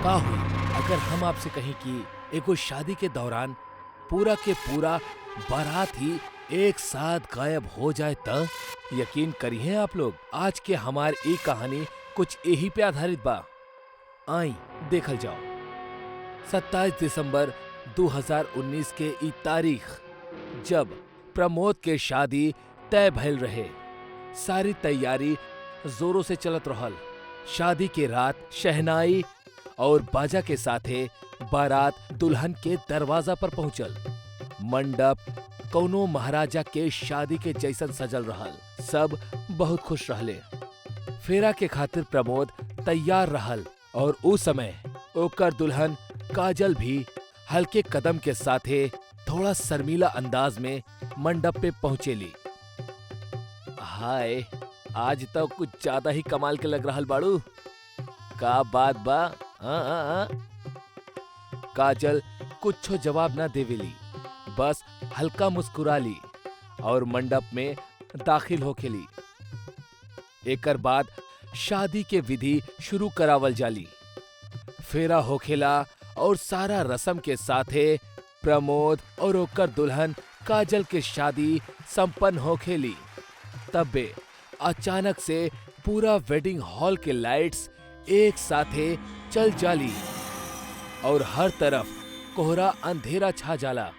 का हुई अगर हम आपसे कहें कि एगो शादी के दौरान पूरा के पूरा बारात ही एक साथ गायब हो जाए त? यकीन करिए आप लोग, आज के हमार ई कहानी कुछ यही पे आधारित बा। आई देखल जाओ। 27 दिसंबर 2019 के ई तारीख जब प्रमोद के शादी तय भइल रहे। सारी तैयारी जोरों से चलत रहल। शादी के रात शहनाई और बाजा के साथे बारात दुल्हन के दरवाजा पर पहुंचल। मंडप कौनो महाराजा के शादी के जैसन सजल रहल। सब बहुत खुश रहले। फेरा के खातिर प्रमोद तैयार रहल और उस समय ओकर दुल्हन काजल भी हल्के कदम के साथे थोड़ा शर्मीला अंदाज में मंडप पे पहुंचेली। हाय, आज तो कुछ ज्यादा ही कमाल के लग रहल बाड़ू। का बात बा? काजल कुछ जवाब ना देवेली, बस हल्का मुस्कुरा ली और मंडप में दाखिल होखेली। एकर बाद शादी के विधि शुरू करावल जाली। फेरा होखेला और सारा रस्म के साथे प्रमोद और ओकर दुल्हन काजल के शादी संपन्न होखेली। तबे अचानक से पूरा वेडिंग हॉल के लाइट्स एक साथे चल जाली और हर तरफ कोहरा अंधेरा छा जाला।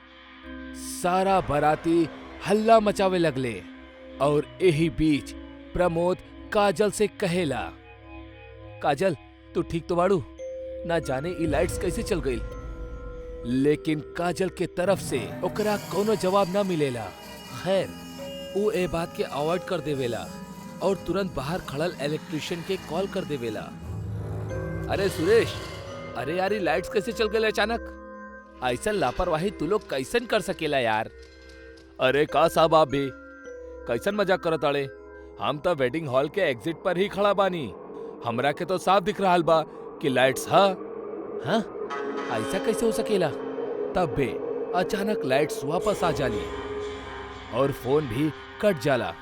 सारा बाराती हल्ला मचावे लगले और यही बीच प्रमोद काजल से कहेला, काजल तू ठीक तो बाड़ू? ना जाने ई लाइट्स कैसे चल गई। लेकिन काजल के तरफ से ओकरा कोनो जवाब ना मिलेला। खैर, वो ए बात के अवॉइड कर देवेला और तुरंत बाहर खड़ल इलेक्ट्रिशियन के कॉल कर देवेला। अरे सुरेश, अरे यार ये लाइट्स कैसे चल गए अचानक? ऐसा लापरवाही तू लोग कैसन कर सकेला यार? अरे का साहब, आप भी कैसन मजाक करत आड़े? हम तो वेडिंग हॉल के एग्जिट पर ही खड़ा बानी। हमरा के तो साफ दिख रहा बा कि लाइट्स हाँ ऐसा कैसे हो सकेला? तब बे अचानक लाइट्स वापस आ जाली और फोन भी कट जाला।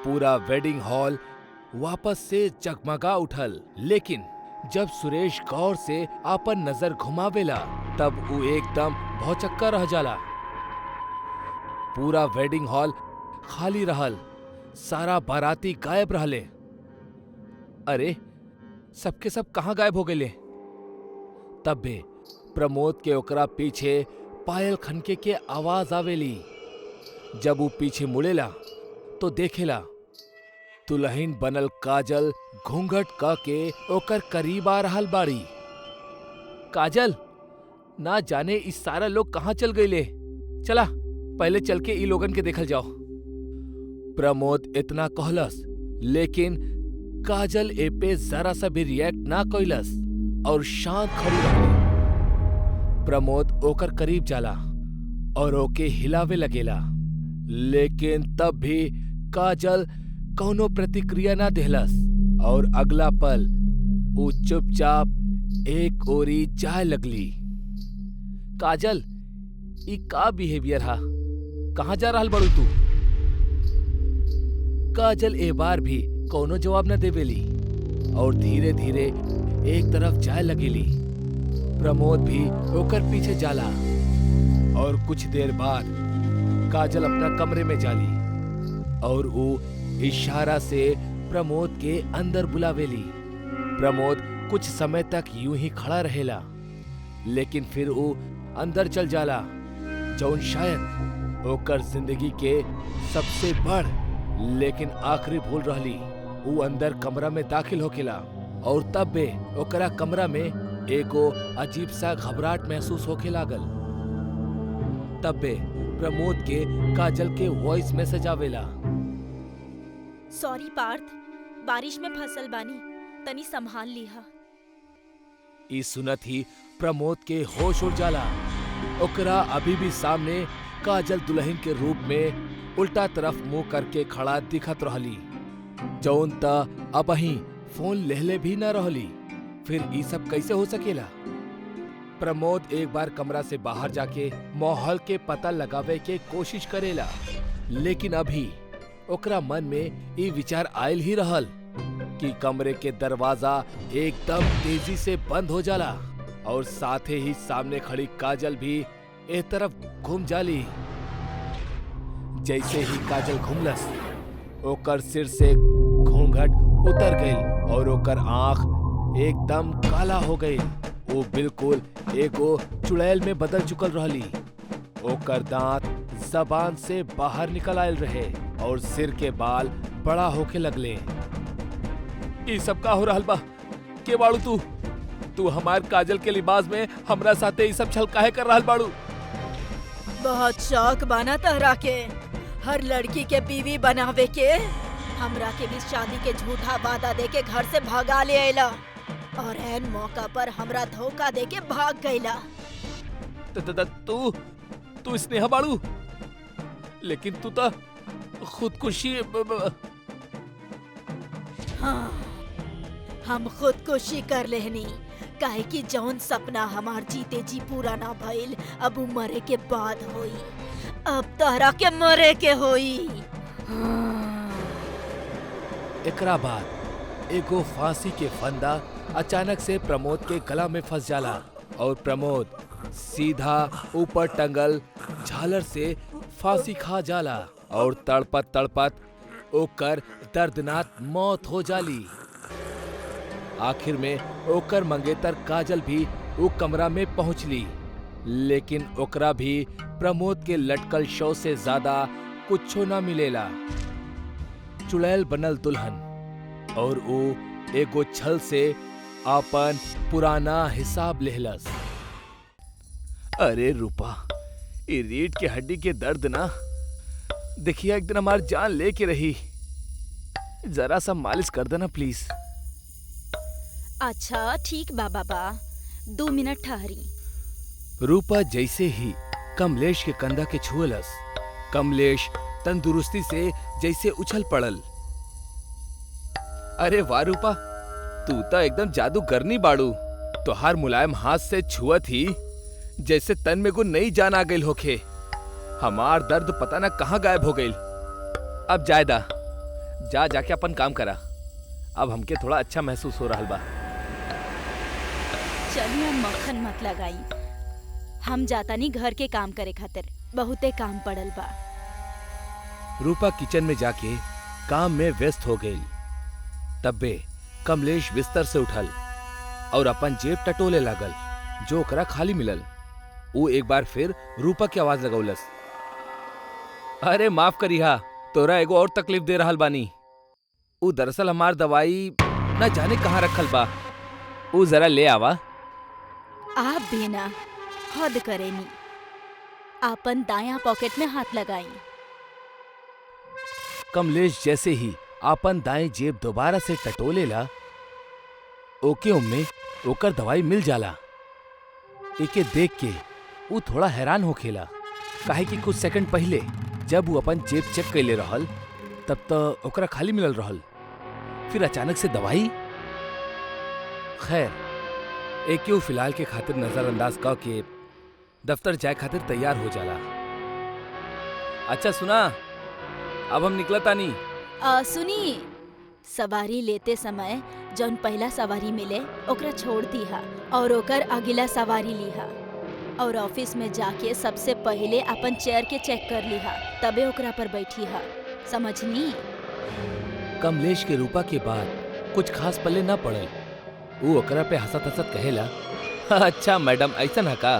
पूरा वेडिंग हॉल वापस से जगमगा उठल। लेकिन जब सुरेश गौर से आपन नजर घुमावेला तब वो एकदम भौचक्का रह जाला। पूरा वेडिंग हॉल खाली रहल। सारा बाराती गायब रहले। अरे सबके सब कहाँ गायब हो गए? तब भी प्रमोद के ओकरा पीछे पायल खनके के आवाज आवेली। जब वो पीछे मुड़ेला तो देखेला दुल्हन बनल काजल घूंघट क के ओकर करीब आ रहल बाड़ी। काजल, ना जाने इस सारा लोग कहाँ चल गईले। चला पहले चल के ई लोगन के देखल जाओ। प्रमोद इतना कहलस, लेकिन काजल ए पे जरा सा भी रिएक्ट ना कइलस और शांत खड़ी रही। प्रमोद ओकर करीब जाला और ओके हिलावे लगेला, लेकिन तब भी काजल कौनो प्रतिक्रिया ना देहलस और अगला पल वो चुपचाप एक ओरी जाए लगली। काजल, ई का बिहेवियर हा? कहाँ जा रहल बड़ू तू? काजल ए बार भी कोनो जवाब न देवेली और धीरे धीरे एक तरफ जाए लगेली। प्रमोद भी ओकर पीछे जाला और कुछ देर बाद काजल अपना कमरे में जाली और वो इशारा से प्रमोद के अंदर बुलावेली। प्रमोद कुछ समय तक यूं ही खड़ा रहेला, लेकिन फिर वो अंदर चल जाला, जौन शायद ओकर जिंदगी के सबसे बड़ लेकिन आखिरी भूल रहली। वो अंदर कमरा में दाखिल होकेला और तब बे ओकरा कमरा में एगो अजीब सा घबराहट महसूस होके लागल। तब बे प्रमोद के काजल के वॉइस मैसेज आवेला। सॉरी पार्थ, बारिश में फसल बानी, तनी संभाल लिहा। ई सुनत ही प्रमोद के होश उड़ जाला। ओकरा अभी भी सामने काजल दुल्हन के रूप में उल्टा तरफ मुंह करके खड़ा दिखत रहली, जौन ता अबही फोन लेहले भी न रहली। फिर ई सब कैसे हो सकेला? प्रमोद एक बार कमरा से बाहर जाके माहौल के पता लगावे के कोशिश करेला, लेकिन अभी ओकरा मन में ई विचार आयल ही रहल कि कमरे के दरवाजा एकदम तेजी से बंद हो जाला और साथ ही सामने खड़ी काजल भी एक तरफ घूम जाली। जैसे ही काजल घुमलस, ओकर सिर से घूंघट उतर गई और ओकर आंख एकदम काला हो गई। वो बिल्कुल एगो चुड़ैल में बदल चुकल रहली। ओकर दांत जबान से बाहर निकल आयल रहे और सिर के बाल बड़ा होके लगले। ई सब का हो रहल बा? के बाड़ू तू? तू हमार काजल के लिबास में हमरा साथे ई सब छल काहे कर रहल बाड़ू? बहुत शौक बाना तहरा के हर लड़की के बीवी बनावे के। हमरा के भी शादी के झूठा वादा दे के घर से भगा ले आइला और ऐन मौका पर हमरा धोखा दे के भाग गईला। तू स्नेहा बाड़ू, लेकिन तू तो खुदकुशी। हाँ, हम खुदकुशी कर लेहनी काहे कि जौन सपना हमार जीते जी पूरा ना भइल अब उ मरे के बाद होई। अब तहरा के मरे के होई। एकरा बाद एगो फांसी के फंदा अचानक से प्रमोद के गला में फंस जाला और प्रमोद सीधा ऊपर टंगल झालर से फांसी खा जाला और तड़पत तड़पत ओकर दर्दनाक मौत हो जाली। आखिर में ओकर मंगेतर काजल भी वो कमरा में पहुंचली, लेकिन ओकरा भी प्रमोद के लटकल शव से ज्यादा कुछो ना मिलेला। चुड़ैल बनल दुल्हन और वो एगो छल से आपन पुराना हिसाब लेहलस। अरे रूपा, ये रीढ़ के हड्डी के दर्द ना देखिए एक दिन हमार जान लेके रही। जरा सा मालिश कर देना प्लीज। अच्छा ठीक बा बाबा, 2 मिनट ठहरी। रूपा जैसे ही कमलेश के कंधा के छुअलस, कमलेश तंदुरुस्ती से जैसे उछल पड़ल। अरे वाह रूपा, तू तो एकदम जादूगरनी बाड़ू। तोहार मुलायम हाथ से छुअत ही जैसे तन में को नई जान आ गई होखे। हमार दर्द पता ना कहाँ गायब हो गई। अब जायदा जा जाके अपन काम करा। अब हमके थोड़ा अच्छा महसूस हो रहा बा। चलिए मक्खन मत लगाई, हम जाता नहीं घर के काम करे खातिर, बहुते काम पड़ल बा। रूपा किचन में जाके काम में व्यस्त हो गई। तब्बे कमलेश बिस्तर से उठल और अपन जेब टटोले लागल जो ओकरा खाली मिलल। वो एक बार फिर रूपा की आवाज लगौलस। अरे माफ करिहा, तोरा एगो और तकलीफ दे रहल बानी। वो दरअसल हमार दवाई ना जाने कहाँ रखल बा, वो जरा ले आवा। आप भी ना हद करेनी, आपन दायां पॉकेट में हाथ लगाई। कमलेश जैसे ही आपन दाएं जेब दोबारा से टटोलेला, ओके उम्मे ओकर दवाई मिल जाला। एके देख के वो थोड़ा हैरान होखेला, काहे कि कुछ सेकंड पहले जब वो अपन जेब चेक कैले रहल तब तो ओकरा खाली मिलल रहल, फिर अचानक से दवाई। खैर, एके वो फिलहाल के खातिर नजरअंदाज क के दफ्तर जाए खातिर तैयार हो जाला। अच्छा सुना, अब हम निकला तानी। सुनी, सवारी लेते समय जौन पहला सवारी मिले ओकरा छोड़ दीहा और ओकर अगला सवारी लीहा और ऑफिस में जाके सबसे पहले अपन चेयर के चेक कर लीहा, तबे ओकरा पर बैठीहा, समझनी? कमलेश के रूपा के बाद कुछ खास पल्ले ना पड़ल। वो ओकरा पे हंसत हंसत कहेला, अच्छा मैडम ऐसा ना का,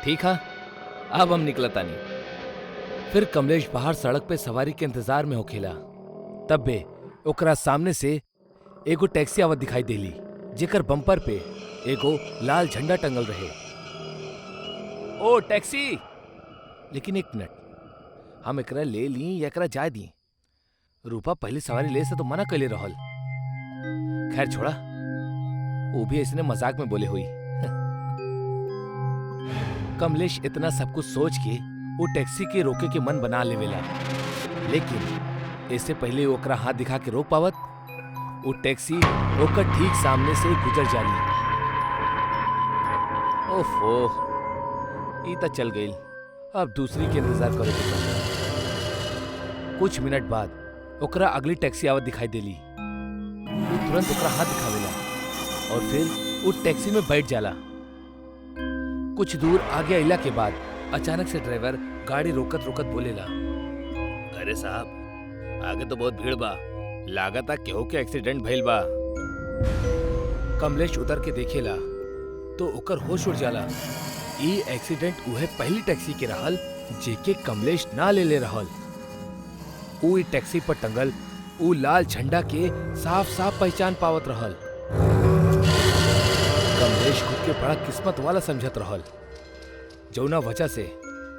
ठीक है अब हम निकला तानी। फिर कमलेश बाहर सड़क पे सवारी के इंतजार में होखेला। तब्बे ओकरा सामने से एगो टैक्सी आवत दिखाई देली, जेकर बम्पर पे एगो लाल झंडा टंगल रहे। ओ टैक्सी! लेकिन एक मिनट, हम एकरा ले ली या एकरा जाए दी? रूपा पहली सवारी ले से तो मना कैले रहल। खैर छोड़ा, वो भी इसने मजाक में बोले हुई। कमलेश इतना सब कुछ सोच के वो टैक्सी के रोके के मन बना लेवेला, लेकिन इससे पहले ओकरा हाथ दिखा के रोक पावत, वो टैक्सी ओकर ठीक सामने से गुजर जाली। ओफो, ई त चल गई, अब दूसरी के इंतजार करो। कुछ मिनट बाद ओकरा अगली टैक्सी आवत दिखाई देली। तुरंत ओकरा हाथ दिखावेला और फिर वो टैक्सी में बैठ जाला। कुछ दूर आगे अइला के बाद अचानक से ड्राइवर गाड़ी रोकत रोकत बोलेला, अरे साहब आगे तो बहुत भीड़ बा, लागता केहू के एक्सीडेंट भइल बा। कमलेश उतर के देखेला तो ओकर होश उड़ जाला। ई एक्सीडेंट उहे पहली टैक्सी के रहल जेके कमलेश ना ले रहल। ऊ ई टैक्सी पर टंगल ऊ लाल झंडा के साफ साफ पहचान पावत रहल। कमलेश खुद के बड़ा किस्मत वाला समझत रहल, जौना वजह से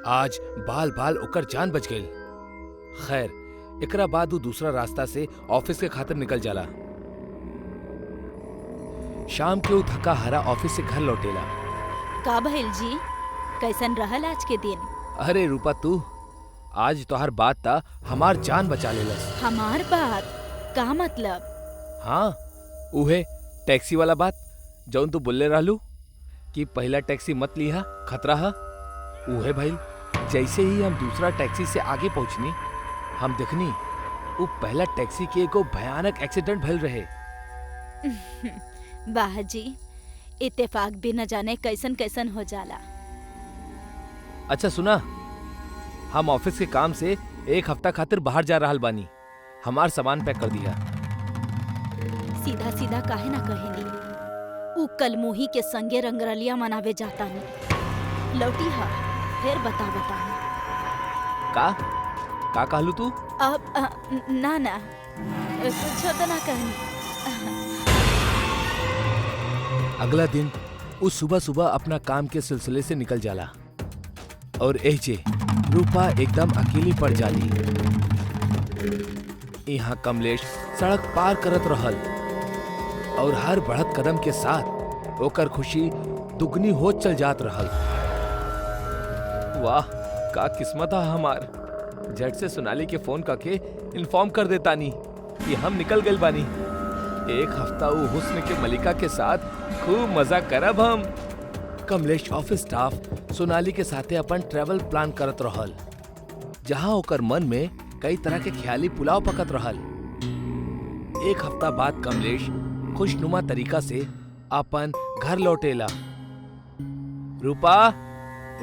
आज बाल बाल ओकर जान बच गई। खैर एकरा बाद ऊ दूसरा रास्ता से ऑफिस के खातिर निकल जाला। शाम के ऊ थका हारा ऑफिस से घर लौटेला। का भइल जी, कैसन रहल आज के दिन? अरे रूपा तू आज तोहार बात ता हमार जान बचा लेलस। हमार बात का मतलब? हाँ उहे टैक्सी वाला बात जौन तू बोलले रहलू कि पहला टैक्सी मत लिहा, खतरा है। उहे भइल। जैसे ही हम दूसरा टैक्सी से आगे पहुंचनी हम देखनी वो पहला टैक्सी के एगो भयानक एक्सीडेंट भइल रहे। वाह जी, इत्तेफाक भी न जाने कैसन कैसन हो जाला। अच्छा सुना, हम ऑफिस के काम से एक हफ्ता खातिर बाहर जा रहल बानी। हमार सामान पैक कर दिया। सीधा सीधा काहे ना कहेली, ऊ कलमुही के संगे रंगरलिया मनावे जाता नहीं। लौटी हा फिर बता का कहलू तू? अब ना ना कुछ तो ना कहनी। अगला दिन उस सुबह सुबह अपना काम के सिलसिले से निकल जाला और एजे रूपा एकदम अकेली पड़ जाली। यहाँ कमलेश सड़क पार करत रहल और हर बढ़त कदम के साथ ओकर खुशी दुगनी हो चल जात रहल। वाह का किस्मत है हमार। झट से सोनाली के फोन करके इन्फॉर्म कर देता नी कि हम निकल गए बानी। एक हफ्ता वो हुस्न के मलिका के साथ खूब मजा करब हम। कमलेश ऑफिस स्टाफ सोनाली के साथे अपन ट्रैवल प्लान करत रहल, जहां ओकर मन में कई तरह के ख्याली पुलाव पकत रहल। एक हफ्ता बाद कमलेश खुशनुमा तरीका से अपन घर लौटेला। रूपा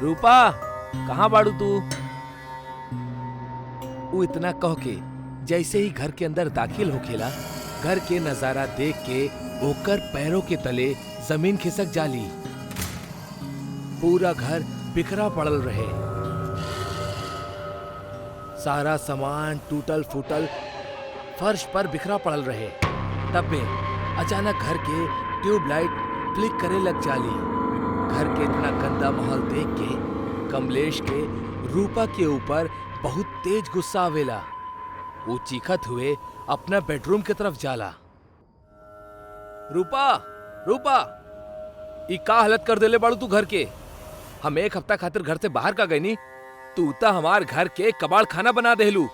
रूपा कहाँ बाड़ू तू? वो इतना कह के जैसे ही घर के अंदर दाखिल होखेला, घर के नजारा देख के ओकर पैरों के तले जमीन खिसक जाली। पूरा घर बिखरा पड़ल रहे, सारा सामान टूटल फूटल फर्श पर बिखरा पड़ल रहे। तब में अचानक घर के ट्यूबलाइट ब्लिक करे लग जाली। घर के इतना गंदा माहौल देख के कमलेश के रूपा के ऊपर बहुत तेज गुस्सा आवेला। वो चीखत हुए अपना बेडरूम की तरफ जाला। रूपा रूपा ई का हालत कर देले बाड़ू तू घर के? हम एक हफ्ता खातिर घर से बाहर का गई नी, तू ता हमार घर के कबाड़ खाना बना देलू।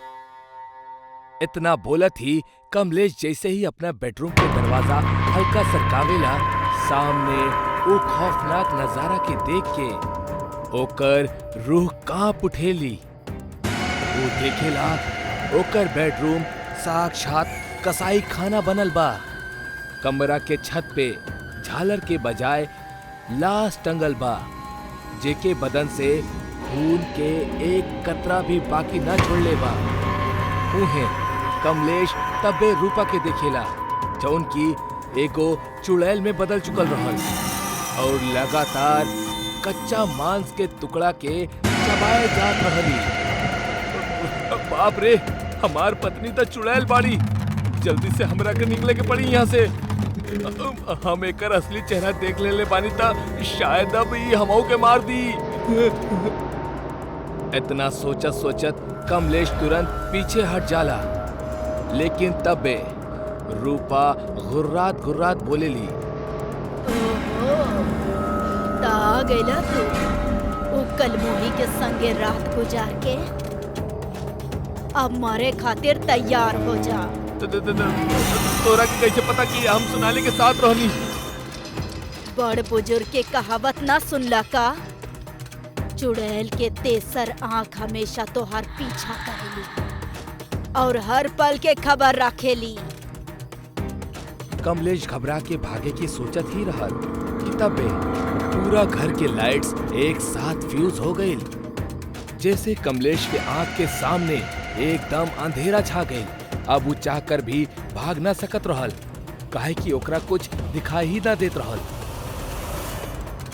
इतना बोलत ही कमलेश जैसे ही अपना बेडरूम के दरवाजा हल्का सरकावेला, सामने वो खौफनाक नजारा के देख के ओकर रूह कांप उठेली। वो देखेला ओकर बेडरूम साक्षात कसाई खाना बनल बा। कमरा के छत पे झालर के बजाय लाश टंगल बा, जेके बदन से खून के एक कतरा भी बाकी न छोड़ले बा। उहे कमलेश तबे रूपा के देखेला, जौन की एगो चुड़ैल में बदल चुकल रहल और लगातार कच्चा मांस के टुकड़ा के चबाए जात रहली। बाप रे, हमार पत्नी तो चुड़ैल बाड़ी। जल्दी से हमरा के निकले के पड़ी यहाँ से। हम एकर असली चेहरा देख ले बानी ता शायद अब ये हमऊ के मार दी। इतना सोचत सोचत कमलेश तुरंत पीछे हट जाला, लेकिन तबे रूपा घुर्रात घुर्रात बोलेली, ता गइला तू वो कलमुही के संगे रात गुजार के। अब मारे खातिर तैयार हो जा। तोरा के कैसे पता कि हम सोनाली के साथ रहनी? बड़ बुजुर्ग के कहावत ना सुनला का? चुड़ैल के तेसर आंख हमेशा तोहार पीछा करेली और हर पल के खबर रखेली। कमलेश घबरा के भागे की सोचत ही रहल कि तबे पूरा घर के लाइट्स एक साथ फ्यूज हो गई। जैसे कमलेश के आंख के सामने एकदम अंधेरा छा गई। अब वो चाह कर भी भाग ना सकत रहल, काहे कि ओकरा कुछ दिखाई ही ना देत रहल।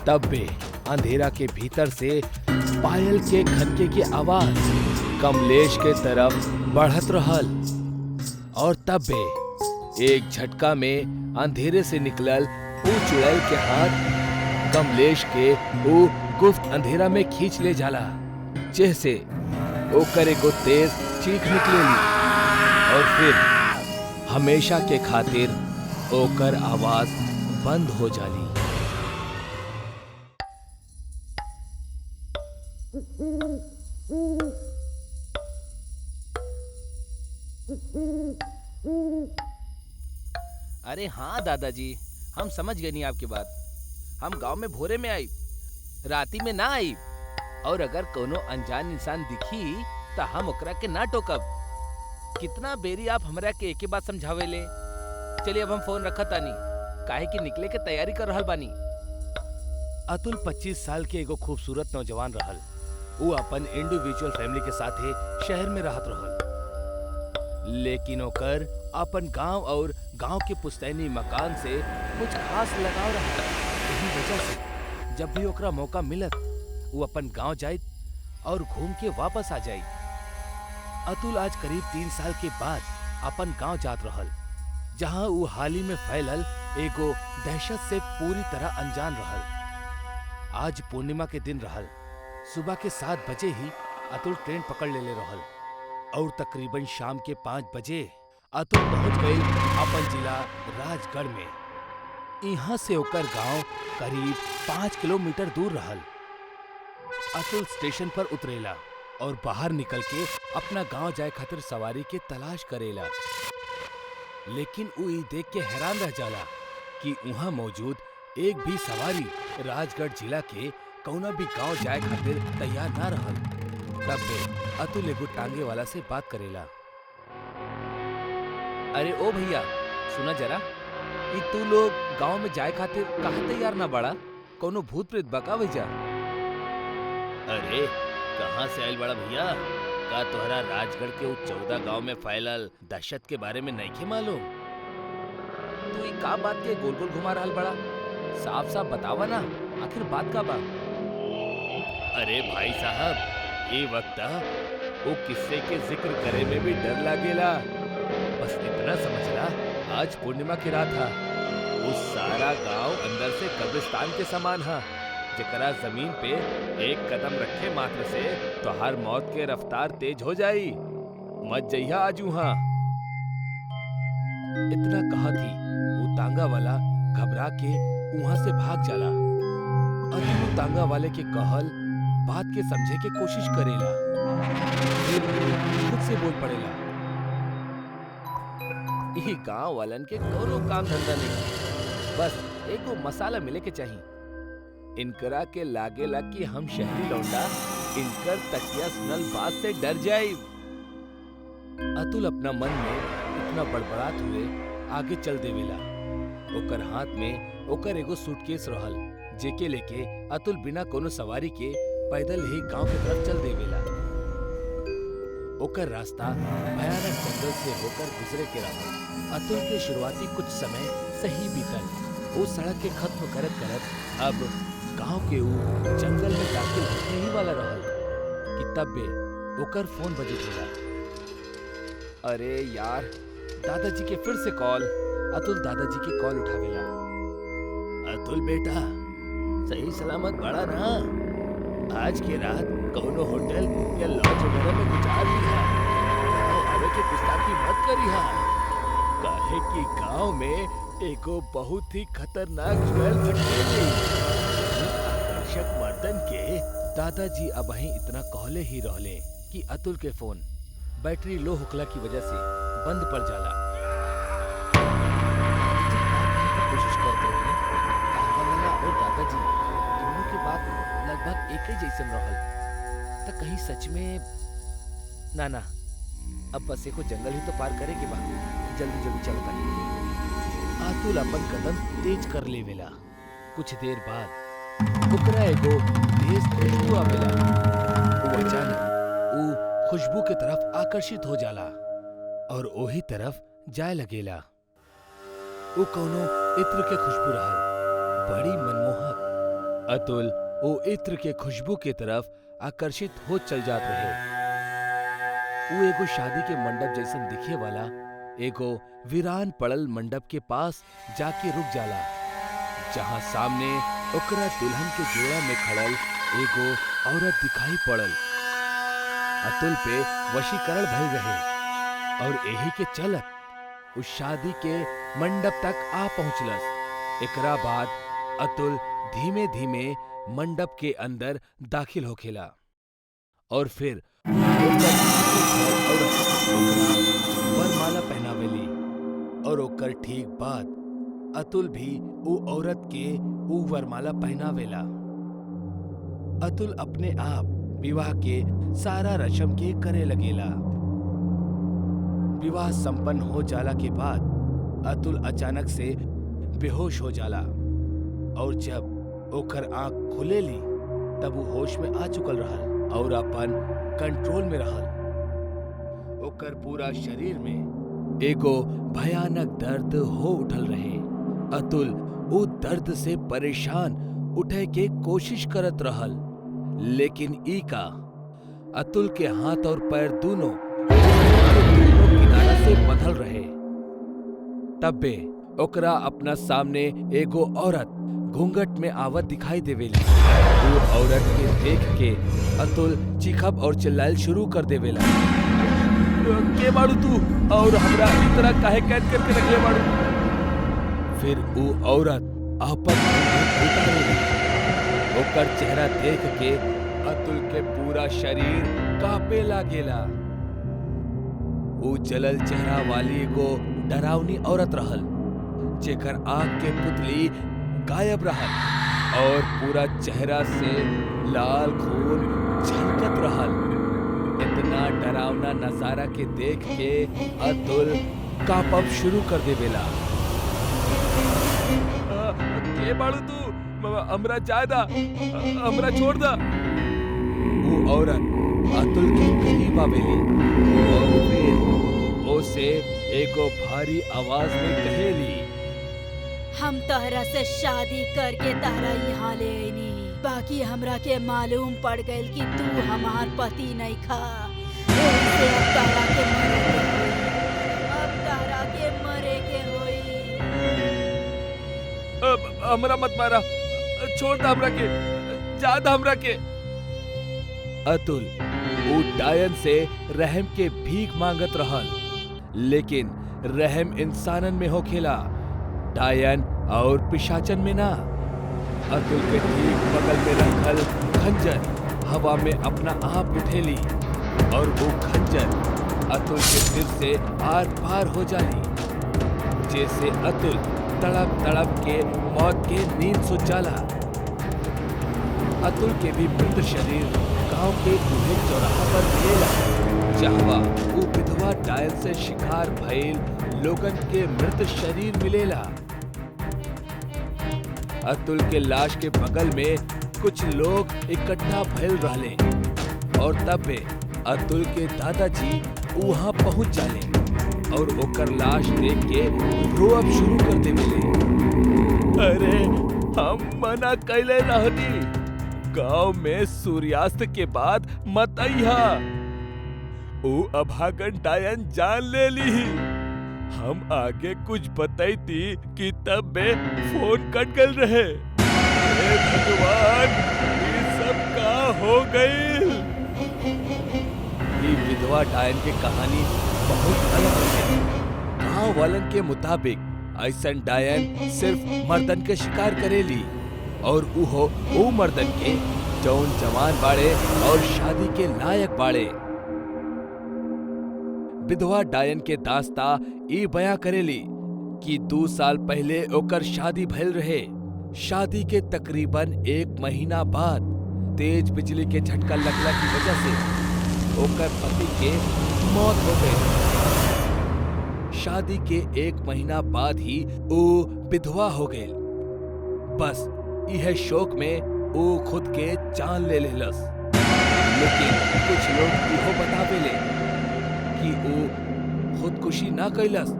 तब बे अंधेरा के भीतर से पायल के खनके की आवाज कमलेश के तरफ बढ़त रहल और तब बे एक झटका में अंधेरे से निकलल वो चुड़ैल के हाथ कमलेश के वो गुप्त अंधेरा में खींच ले जाला, जैसे ओकर एगो तेज चीख निकलेली और फिर हमेशा के खातिर ओकर आवाज बंद हो जाली। अरे हाँ दादाजी, हम समझ गए नहीं आपकी बात। हम गांव में भोरे में आई, राती में ना आई, और अगर कोनो अनजान इंसान दिखी तो हम ओकरा के ना टोकब। कितना बेरी आप हमरा के एक ही बात समझावेले। चलिए अब हम फोन रखत तानी, काहे कि निकले के तैयारी कर रहल बानी। अतुल 25 साल के एगो खूबसूरत नौजवान रहल। वो अपन इंडिविजुअल फैमिली के साथे शहर में रहत रहल, लेकिन ओकर अपन गांव और गांव के पुश्तैनी मकान से कुछ खास लगाव रहल। यही वजह से जब भी ओकरा मौका मिलत वो अपन गांव जाइत और घूम के वापस आ जाइत। अतुल आज करीब 3 साल के बाद अपन गांव जात रहल, जहां वो हाल ही में फैलल एगो दहशत से पूरी तरह अनजान रहल। आज पूर्णिमा के दिन रहल। सुबह के 7 बजे ही अतुल ट्रेन पकड़ ले रहल और तकरीबन शाम के 5 बजे अतुल पहुंच गई अपन जिला राजगढ़ में। यहाँ से होकर गांव करीब 5 किलोमीटर दूर रहल। अतुल स्टेशन पर उतरेला और बाहर निकल के अपना गांव जाए खातिर सवारी के तलाश करेला, लेकिन वो ये देख के हैरान रह जाला कि वहाँ मौजूद एक भी सवारी राजगढ़ जिला के कौना भी गांव जाए खातिर तैयार ना रहल। तब बे अतुल एगो टांगे वाला से बात करेला। अरे ओ भैया, सुना जरा, कि तू लोग गांव में जाए खातिर काहे तैयार ना बड़ा? कोनो भूत प्रेत बका भैया? अरे कहाँ से आयल बड़ा भैया? का तोहरा राजगढ़ के 14 गांव में फैलल दहशत के बारे में नहीं मालूम? तू ई का बात के गोल गोल घुमा रहल बड़ा? साफ साफ बतावा ना, आखिर बात का बा? अरे भाई साहब, ये वक्त वो किस्से के जिक्र करे में भी डर लागेला। बस इतना समझला, आज पूर्णिमा की रात है। उस सारा गांव अंदर से कब्रिस्तान के समान है, जकरा जमीन पे एक कदम रखे मात्र से तोहार मौत के रफ्तार तेज हो जाई। मत जइहा आज वहां। इतना कहा थी वो तांगा वाला घबरा के वहां से भाग जाला। अतुल वो तांगा वाले के कहल बात के समझे के कोशिश करेला, फिर खुद से बोल पड़ेला। ई गांव वालन के कोनो काम धंधा नहीं, बस एगो मसाला मिले के चाहिए। इनकरा के लागेला कि हम शहरी लौंडा इनकर तकिया सुनल बात से डर जाए। अतुल अपना मन में इतना बड़बड़ात हुए आगे चल देवेला। ओकर हाथ में ओकर एगो सूटकेस रहल, जेके लेके अतुल बिना कोनो सवारी के पैदल ही गांव की तरफ चल देवेला। ओकर रास्ता भयानक जंगल से होकर गुजरे के रहल। अतुल के शुरुआती कुछ समय सही बीतल। वो सड़क के खत्म करत करत अब गांव के ऊ जंगल में दाखिल होने ही वाला रहल कि तब बे ओकर फोन बजे होला। अरे यार, दादाजी के फिर से कॉल। अतुल दादाजी की कॉल उठावेला। अतुल बेटा, सही सलामत बड़ा ना? आज के रात कौनो होटल या लॉज वगैरह में गुजार लिहा। गाँव आवे के गुस्ताखी मत करिहा, काहे कि गांव में एगो बहुत ही खतरनाक चुड़ैल भटकेली। आकर्षक मर्दन के दादाजी अब ही इतना कहले ही रहले कि अतुल के फोन बैटरी लो होखला की वजह से बंद पड़ जाला। कोशिश करते रहे। तांगा और दादाजी दोनों के बात लगभग एक ही जैसन रहल। तो कहीं सच में ना अब बस एको जंगल ही तो पार करे के बाद जल्दी जल्दी चलता। अतुल अपन कदम तेज कर लेवेला। कुछ देर बाद ओकरा एगो तेज खुशबू आवेला। वो अचानक ऊ खुशबू के तरफ आकर्षित हो जाला और ओही तरफ जाए लगेला। वो कौनो इत्र के खुशबू रहल, बड़ी मनमोहक। अतुल वो इत्र के खुशबू के तरफ आकर्षित हो चल जात रहे। वो एगो शादी के मंडप जैसन दिखे वाला एगो वीरान पड़ल मंडप के पास जाके रुक जाला, जहां सामने ओकरा दुल्हन के जोड़ा में खड़ल एगो औरत दिखाई पड़ल। अतुल पे वशीकरण भइल रहे और यही के चलत उस शादी के मंडप तक आ पहुंचलस। एकरा बाद अतुल धीमे धीमे मंडप के अंदर दाखिल होखेला और फिर वरमाला पहनावेली और ओकर ठीक बाद अतुल भी ऊ औरत के ऊ वरमाला पहनावेला। अतुल अपने आप विवाह के सारा रस्म के करे लगेला। विवाह संपन्न हो जाला के बाद अतुल अचानक से बेहोश हो जाला और जब ओकर आंख खुलेली तब वो होश में आ चुकल रहल और अपन कंट्रोल में रहल। ओकर पूरा शरीर में एगो भयानक दर्द हो उठल रहे। अतुल वो दर्द से परेशान उठे के कोशिश करत रहल, लेकिन ई का अतुल के हाथ और पैर दोनों किनारा से बंधल रहे। तब्बे ओकरा अपना सामने एगो औरत घूंघट में आवत दिखाई देवेली। वो औरत के देख के अतुल चीखब और चिल्लाइल शुरू कर देवेला। के बाड़ू तू और हमरा इस तरह काहे कैद करके रखले बाड़ू? फिर वो औरत आपन घूंघट उतारेली। ओकर चेहरा देख के अतुल के पूरा शरीर कांपे लागेला। वो जलल चेहरा वाली एगो डरावनी औरत रहल, जेकर आंख के पुतली गायब रहल और पूरा चेहरा से लाल खून झलकत रहल। इतना डरावना नजारा के देख के अतुल कांपब शुरू कर देवेला। के बाड़ू तू? हमरा जायदा, हमरा छोड़ दा। वो औरत अतुल के करीब आवेली और फिर ओसे एगो भारी आवाज में कहेली, हम तहरा से शादी करके तहरा यहाँ ले आईनी, बाकी हमरा के मालूम पड़ गइल कि तू हमार पति नहीं खा। एही से अब तहरा के मरे के होई। हमरा मत मारा, छोड़ दा हमरा के, जा दा हमरा के। अतुल वो डायन से रहम के भीख मांगत रहल, लेकिन रहम इंसानन में होखेला, डायन और पिशाचन में ना। अतुल के ठीक बगल में रखल खंजर हवा में अपना आप उठेली और वो खंजर अतुल के सिर से आर पार हो जाली, जैसे अतुल तड़प तड़प के मौत के नींद सो जाला। अतुल के भी मृत शरीर गांव के बूढ़े चौराहा पर मिलेला, जहाँ वो विधवा डायन से शिकार भइल लोगन के मृत शरीर मिलेला। अतुल के लाश के बगल में कुछ लोग इकट्ठा भइल रहले और तबे अतुल के दादाजी वहां पहुंच जाले और ओकर लाश देख के रोअब शुरू कर देवेले। अरे हम मना कैले रहनी, गांव में सूर्यास्त के बाद मत आइहा। ओ अभागन डायन जान ले ली। हम आगे कुछ बताई कि तब में फोन कट गल रहे। अरे भगवान, ये सब का हो गई? ये विधवा डायन की कहानी बहुत अलग है। गांव वालन के मुताबिक ऐसन डायन सिर्फ मर्दन के शिकार करेली और वो मर्दन के जौन जवान बाड़े और शादी के लायक बाड़े। विधवा डायन के दास्ता ई बयां करेली कि 2 साल पहले ओकर शादी भइल रहे। शादी के तकरीबन 1 महीना बाद तेज बिजली के झटका लगला की वजह से ओकर पति के मौत हो गई। शादी के 1 महीना बाद ही वो विधवा हो गई। बस यह शौक में वो खुद के जान ले लेलस। लेकिन कुछ लोग इहो बतावेले कि वो खुदकुशी ना कैलस,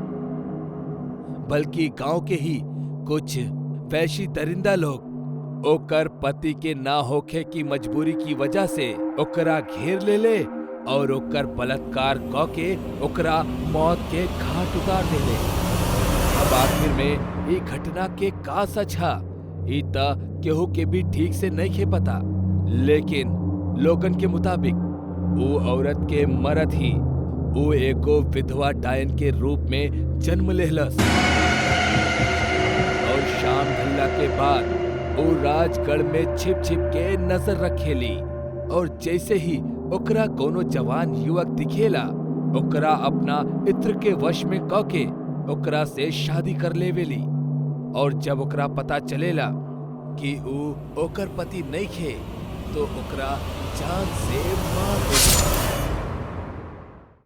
बल्कि गांव के ही कुछ वैशी दरिंदा लोग ओकर पति के ना होखे की मजबूरी की वजह से ओकरा घेर ले और ओकर बलात्कार क के ओकरा मौत के घाट उतार देले। अब आखिर में ई घटना के का सच है ई त केहू के भी ठीक से नहीं खे पता, लेकिन लोगन के मुताबिक वो औरत के मरद ही वो एगो विधवा डायन के रूप में जन्म लेहलस और शाम ढलला के बाद वो राजगढ़ में छिप छिप के नजर रखेली और जैसे ही ओकरा कोनो जवान युवक दिखेला ओकरा अपना इत्र के वश में क के ओकरा से शादी कर लेवेली। और जब ओकरा पता चलेला कि वो ओकर पति नहीं खे तो ओकरा जान से मार देला।